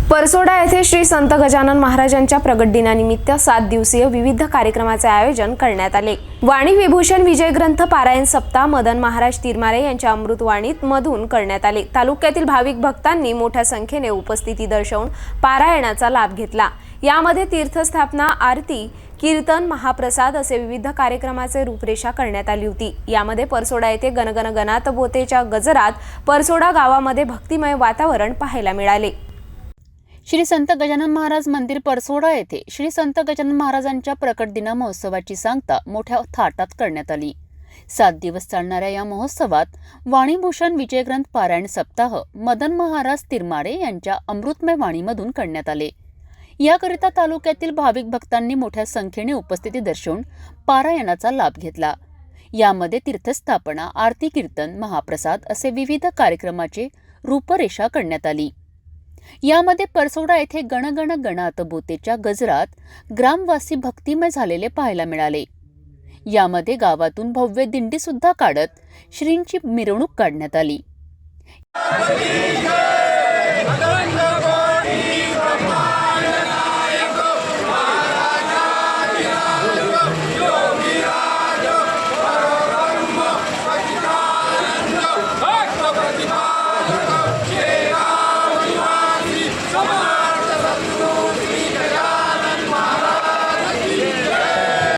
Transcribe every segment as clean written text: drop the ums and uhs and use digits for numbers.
परसोडा येथे श्री संत गजानन महाराजांच्या प्रगट दिनानिमित्त 7 दिवसीय विविध कार्यक्रमाचे आयोजन करण्यात आले। वाणी विभूषण विजय ग्रंथ पारायण सप्ताह मदन महाराज तिरमारे यांच्या अमृतवाणीत मधून करण्यात आले। तालुक्यातील भाविक भक्तांनी मोठ्या संख्येने उपस्थिती दर्शवून पारायणाचा लाभ घेतला। यामध्ये तीर्थस्थापना, आरती, कीर्तन, महाप्रसाद असे विविध कार्यक्रमाचे रूपरेषा करण्यात आली होती। यामध्ये परसोडा येथे गणगण गणात बोतेच्या गजरात परसोडा गावामध्ये भक्तिमय वातावरण पाहायला मिळाले। श्री संत गजानन महाराज मंदिर परसोडा येथे श्री संत गजानन महाराजांच्या प्रकट दिना महोत्सवाची सांगता मोठ्या थाटात करण्यात आली। 7 दिवस चालणाऱ्या या महोत्सवात वाणीभूषण विजयग्रंथ पारायण सप्ताह मदन महाराज तिरमारे यांच्या अमृतमय वाणीमधून करण्यात आले। याकरिता तालुक्यातील भाविक भक्तांनी मोठ्या संख्येने उपस्थिती दर्शवून पारायणाचा लाभ घेतला। यामध्ये तीर्थस्थापना, आरती, कीर्तन, महाप्रसाद असे विविध कार्यक्रमाची रूपरेषा करण्यात आली। यामध्ये परसोडा येथे गणगण गणात बोतेच्या गजरात ग्रामवासी भक्तिमय झालेले पाहायला मिळाले। यामध्ये गावातून भव्य दिंडी सुद्धा काढत श्रींची मिरवणूक काढण्यात आली।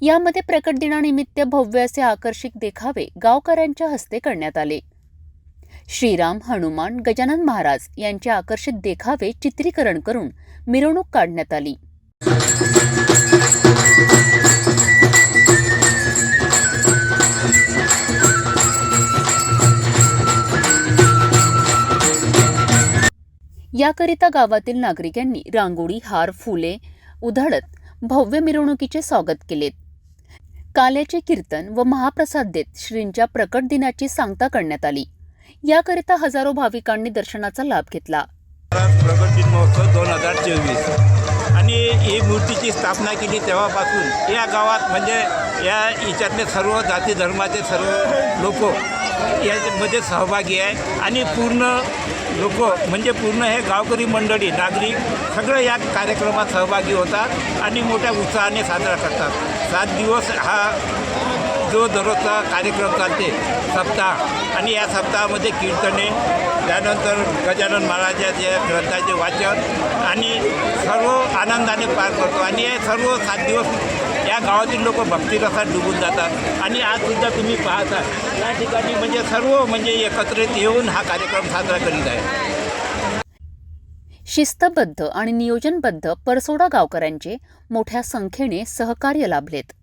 यामध्ये प्रकट दिनानिमित्त भव्य असे आकर्षक देखावे गावकऱ्यांच्या हस्ते करण्यात आले। श्रीराम, हनुमान, गजानन महाराज यांचे आकर्षित देखावे चित्रीकरण करून मिरवणूक काढण्यात आली। याकरिता गावातील नागरिकांनी रांगोळी, हार, फुले उधळत भव्य मिरवणुकीचे स्वागत केले। काल्याचे कीर्तन व महाप्रसाद देत श्रींच्या प्रकट दिनाची सांगता करण्यात आली। याकरिता हजारो भाविकांनी दर्शनाचा लाभ घेतला। प्रकट दिन महोत्सव 2024 आणि ही मूर्तीची स्थापना केली तेव्हापासून या गावात म्हणजे याच्यातले सर्व जाती धर्माचे सर्व लोक यामध्ये सहभागी आहे आणि पूर्ण लोक म्हणजे पूर्ण हे गावकरी मंडळी, नागरिक सगळं या कार्यक्रमात सहभागी होतात आणि मोठ्या उत्साहाने साजरा करतात। 7 दिवस हा जो दररोजचा कार्यक्रम चालते सप्ताह आणि या सप्ताहामध्ये कीर्तने, त्यानंतर गजानन महाराजाच्या ग्रंथाचे वाचन आणि सर्व आनंदाने पार करतो आणि हे सर्व 7 दिवस या गावातील लोक भक्तिरसात डुबून जातात आणि आजसुद्धा तुम्ही पाहता या ठिकाणी म्हणजे सर्व म्हणजे एकत्रित येऊन हा कार्यक्रम साजरा करीत आहे। शिस्तबद्ध आणि नियोजनबद्ध परसोडा गावकऱ्यांचे मोठ्या संख्येने सहकार्य लाभलेत।